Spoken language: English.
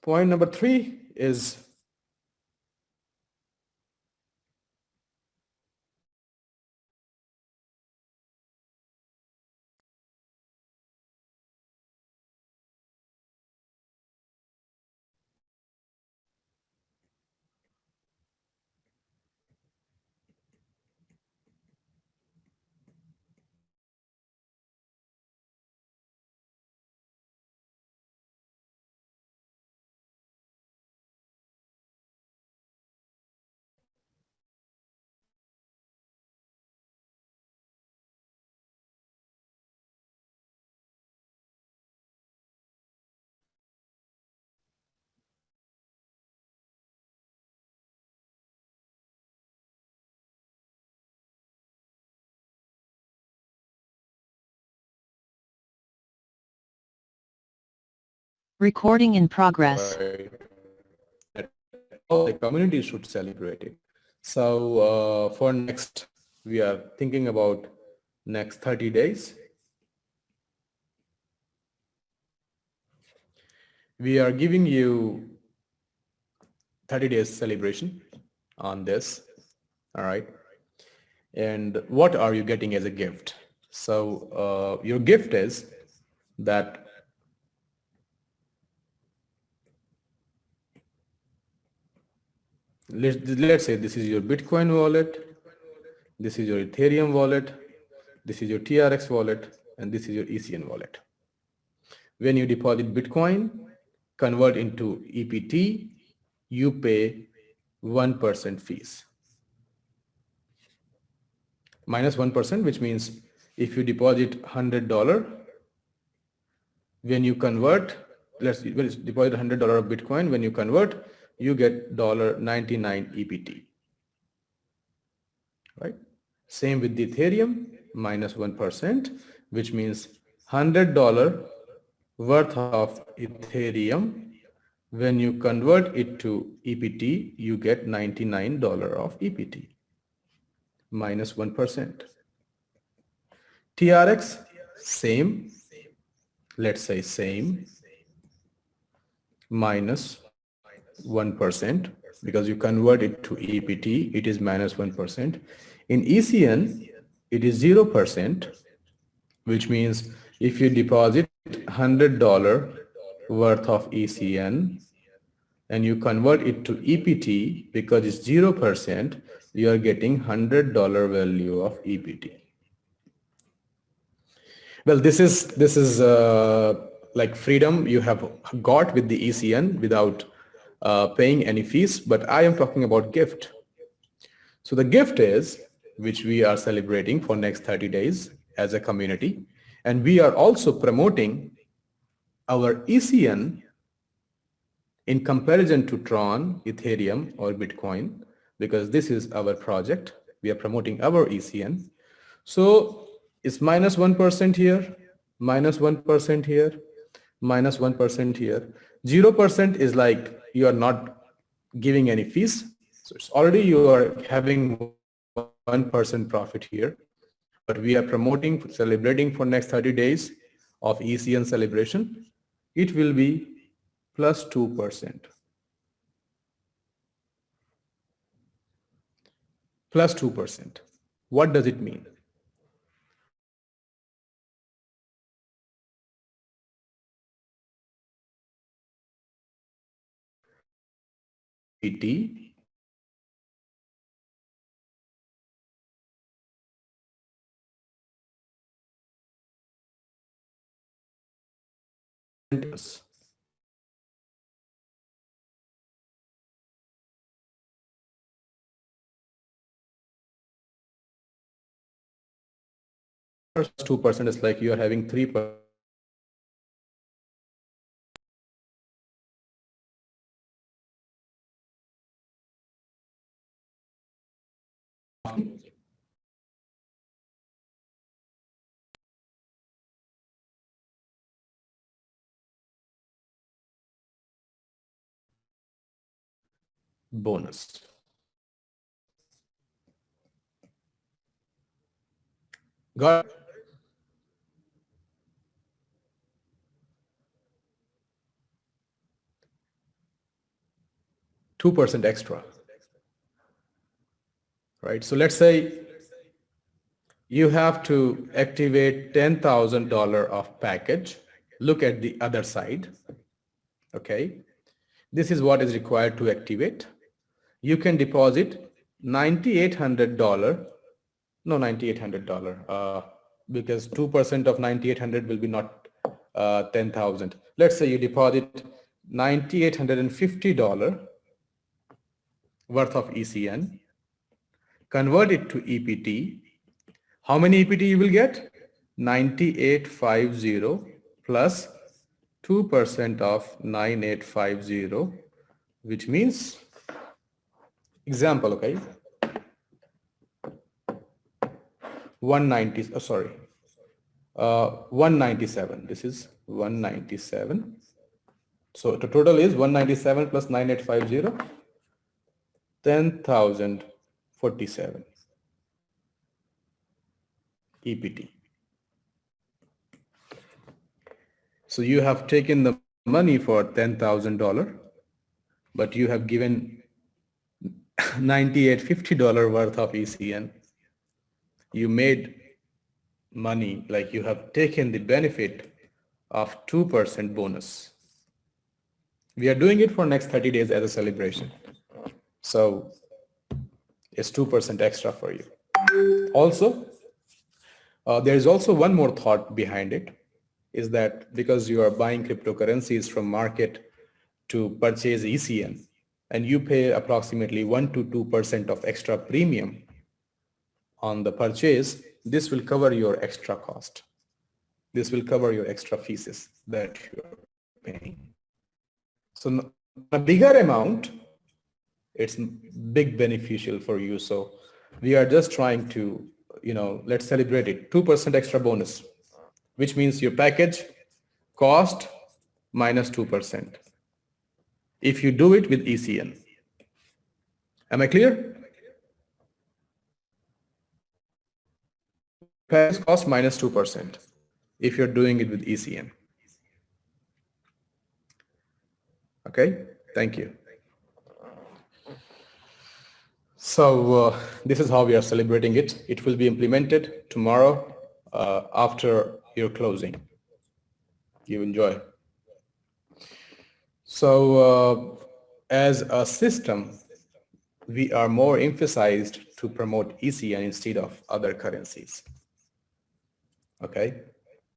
Point number 3 is Recording in progress. that all the community should celebrate it. So for next, we are thinking about next 30 days. We are giving you 30 days celebration on this. All right. And what are you getting as a gift? So your gift is that let's say this is your Bitcoin wallet, this is your Ethereum wallet, this is your TRX wallet, and this is your ECN wallet. When you deposit Bitcoin, convert into EPT, you pay 1% fees. Minus 1%, which means if you deposit $100, when you convert, let's deposit $100 of Bitcoin, when you convert, you get $99 EPT, right? Same with the Ethereum, minus 1%, which means $100 worth of Ethereum. When you convert it to EPT, you get $99 of EPT, minus 1%. TRX, same, let's say same, minus 1%, because you convert it to EPT, it is minus 1%. In ECN, it is 0%, which means if you deposit $100 worth of ECN and you convert it to EPT, because it's 0%, you are getting $100 value of EPT. Well, this is like freedom you have got with the ECN without paying any fees, but I am talking about gift. So the gift is, which we are celebrating for next 30 days as a community, and we are also promoting our ECN in comparison to Tron, Ethereum, or Bitcoin, because this is our project. We are promoting our ECN. So it's minus 1% here, minus 1% here, minus 1% here. 0% is like you are not giving any fees. So it's already you are having 1% profit here. But we are promoting, celebrating for next 30 days of ECN celebration. It will be plus 2%. Plus 2%. What does it mean? EPT First 2% is like you are having 3%. Bonus. Got it? 2% extra, right? So let's say you have to activate $10,000 of package. Look at the other side, okay? This is what is required to activate. You can deposit $9,800, no, $9,800, because 2% of 9,800 will be not 10,000. Let's say you deposit $9,850 worth of ECN, convert it to EPT. How many EPT you will get? 9850 plus 2% of 9850, which means, example, okay, 197. This is 197. So the total is 197 plus 9850, 10,047 EPT. So you have taken the money for $10,000, but you have given $9,850 worth of ECN. You made money, like you have taken the benefit of 2% bonus. We are doing it for next 30 days as a celebration. So it's 2% extra for you. Also, there is also one more thought behind it, is that because you are buying cryptocurrencies from market to purchase ECN, and you pay approximately 1 to 2% of extra premium on the purchase, this will cover your extra cost. This will cover your extra fees that you're paying. So a bigger amount, it's big beneficial for you. So we are just trying to, let's celebrate it. 2% extra bonus, which means your package cost minus 2%. If you do it with ECN. Am I clear? Package cost minus 2% if you're doing it with ECN. Okay, thank you. So this is how we are celebrating it. It will be implemented tomorrow after your closing. You enjoy. So as a system, we are more emphasized to promote ECN instead of other currencies. Okay.